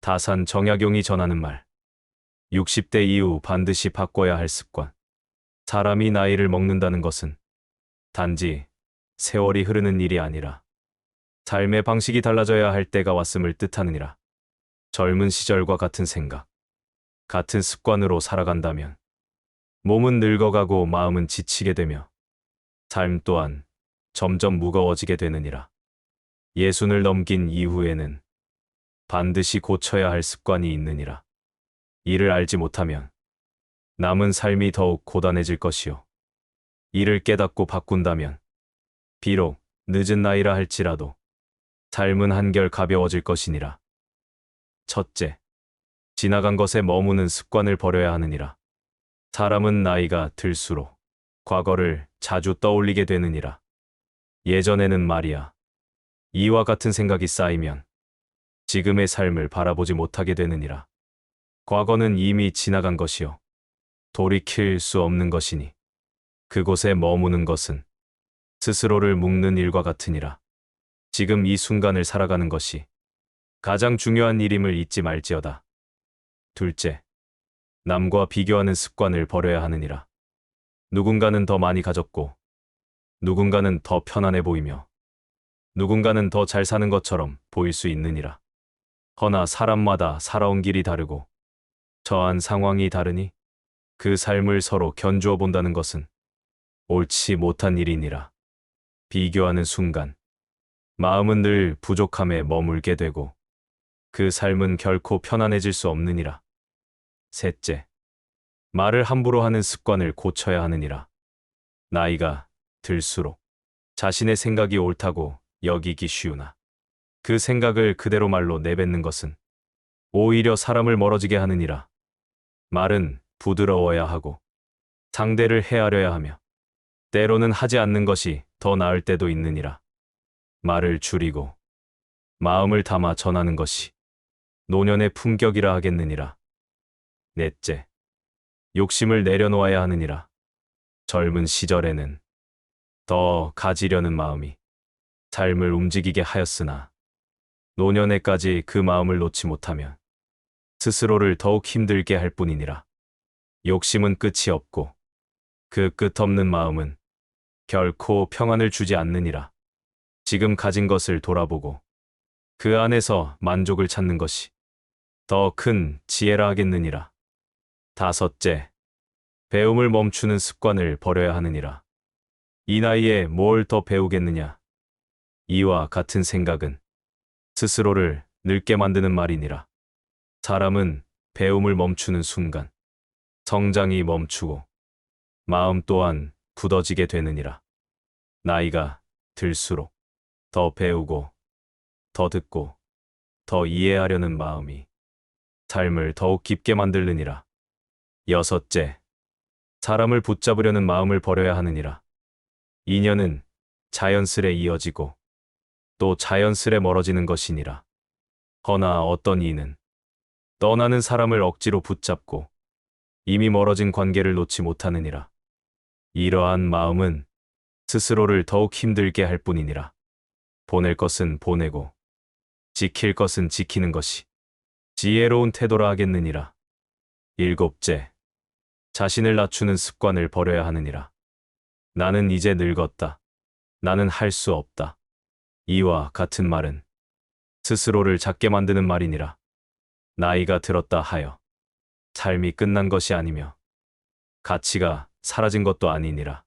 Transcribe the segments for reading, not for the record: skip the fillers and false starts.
다산 정약용이 전하는 말. 60대 이후 반드시 바꿔야 할 습관. 사람이 나이를 먹는다는 것은 단지 세월이 흐르는 일이 아니라 삶의 방식이 달라져야 할 때가 왔음을 뜻하느니라. 젊은 시절과 같은 생각, 같은 습관으로 살아간다면 몸은 늙어가고 마음은 지치게 되며 삶 또한 점점 무거워지게 되느니라. 예순을 넘긴 이후에는 반드시 고쳐야 할 습관이 있느니라. 이를 알지 못하면 남은 삶이 더욱 고단해질 것이요. 이를 깨닫고 바꾼다면 비록 늦은 나이라 할지라도 삶은 한결 가벼워질 것이니라. 첫째, 지나간 것에 머무는 습관을 버려야 하느니라. 사람은 나이가 들수록 과거를 자주 떠올리게 되느니라. 예전에는 말이야, 이와 같은 생각이 쌓이면 지금의 삶을 바라보지 못하게 되느니라. 과거는 이미 지나간 것이요. 돌이킬 수 없는 것이니 그곳에 머무는 것은 스스로를 묶는 일과 같으니라. 지금 이 순간을 살아가는 것이 가장 중요한 일임을 잊지 말지어다. 둘째, 남과 비교하는 습관을 버려야 하느니라. 누군가는 더 많이 가졌고, 누군가는 더 편안해 보이며, 누군가는 더 잘 사는 것처럼 보일 수 있느니라. 허나 사람마다 살아온 길이 다르고, 처한 상황이 다르니 그 삶을 서로 견주어 본다는 것은 옳지 못한 일이니라. 비교하는 순간, 마음은 늘 부족함에 머물게 되고, 그 삶은 결코 편안해질 수 없느니라. 셋째, 말을 함부로 하는 습관을 고쳐야 하느니라. 나이가 들수록 자신의 생각이 옳다고 여기기 쉬우나 그 생각을 그대로 말로 내뱉는 것은 오히려 사람을 멀어지게 하느니라. 말은 부드러워야 하고 상대를 헤아려야 하며 때로는 하지 않는 것이 더 나을 때도 있느니라. 말을 줄이고 마음을 담아 전하는 것이 노년의 품격이라 하겠느니라. 넷째, 욕심을 내려놓아야 하느니라. 젊은 시절에는 더 가지려는 마음이 삶을 움직이게 하였으나 노년에까지 그 마음을 놓지 못하면 스스로를 더욱 힘들게 할 뿐이니라. 욕심은 끝이 없고 그 끝없는 마음은 결코 평안을 주지 않느니라. 지금 가진 것을 돌아보고 그 안에서 만족을 찾는 것이 더 큰 지혜라 하겠느니라. 다섯째, 배움을 멈추는 습관을 버려야 하느니라. 이 나이에 뭘 더 배우겠느냐. 이와 같은 생각은 스스로를 늙게 만드는 말이니라. 사람은 배움을 멈추는 순간 성장이 멈추고 마음 또한 굳어지게 되느니라. 나이가 들수록 더 배우고 더 듣고 더 이해하려는 마음이 삶을 더욱 깊게 만들느니라. 여섯째, 사람을 붙잡으려는 마음을 버려야 하느니라. 인연은 자연스레 이어지고 또 자연스레 멀어지는 것이니라. 허나 어떤 이는 떠나는 사람을 억지로 붙잡고 이미 멀어진 관계를 놓지 못하느니라. 이러한 마음은 스스로를 더욱 힘들게 할 뿐이니라. 보낼 것은 보내고 지킬 것은 지키는 것이 지혜로운 태도라 하겠느니라. 일곱째, 자신을 낮추는 습관을 버려야 하느니라. 나는 이제 늙었다. 나는 할 수 없다. 이와 같은 말은 스스로를 작게 만드는 말이니라. 나이가 들었다 하여 삶이 끝난 것이 아니며 가치가 사라진 것도 아니니라.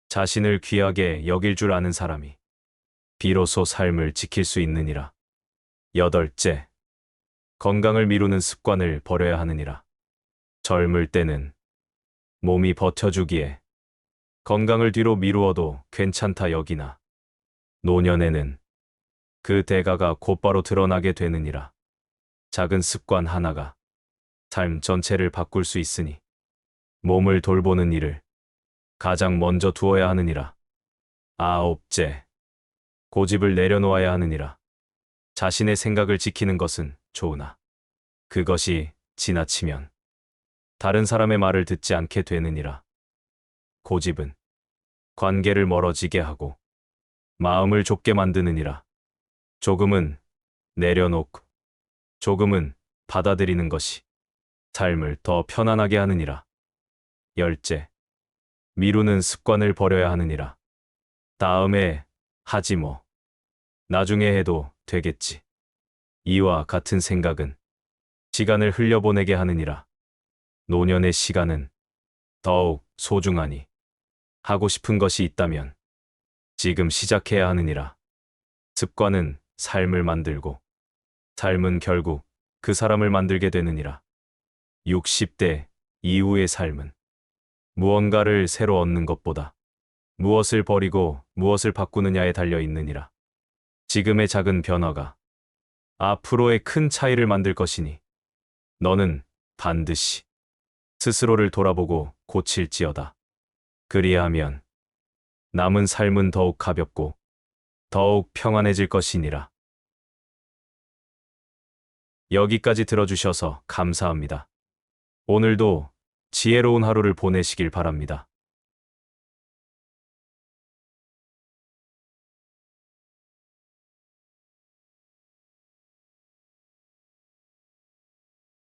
자신을 귀하게 여길 줄 아는 사람이 비로소 삶을 지킬 수 있느니라. 여덟째, 건강을 미루는 습관을 버려야 하느니라. 젊을 때는 몸이 버텨주기에 건강을 뒤로 미루어도 괜찮다 여기나 노년에는 그 대가가 곧바로 드러나게 되느니라. 작은 습관 하나가 삶 전체를 바꿀 수 있으니 몸을 돌보는 일을 가장 먼저 두어야 하느니라. 아홉째, 고집을 내려놓아야 하느니라. 자신의 생각을 지키는 것은 좋으나 그것이 지나치면 다른 사람의 말을 듣지 않게 되느니라. 고집은 관계를 멀어지게 하고 마음을 좁게 만드느니라. 조금은 내려놓고 조금은 받아들이는 것이 삶을 더 편안하게 하느니라. 열째, 미루는 습관을 버려야 하느니라. 다음에 하지 뭐. 나중에 해도 되겠지. 이와 같은 생각은 시간을 흘려보내게 하느니라. 노년의 시간은 더욱 소중하니 하고 싶은 것이 있다면 지금 시작해야 하느니라. 습관은 삶을 만들고 삶은 결국 그 사람을 만들게 되느니라. 60대 이후의 삶은 무언가를 새로 얻는 것보다 무엇을 버리고 무엇을 바꾸느냐에 달려 있느니라. 지금의 작은 변화가 앞으로의 큰 차이를 만들 것이니 너는 반드시 스스로를 돌아보고 고칠지어다. 그리하면 남은 삶은 더욱 가볍고 더욱 평안해질 것이니라. 여기까지 들어주셔서 감사합니다. 오늘도 지혜로운 하루를 보내시길 바랍니다.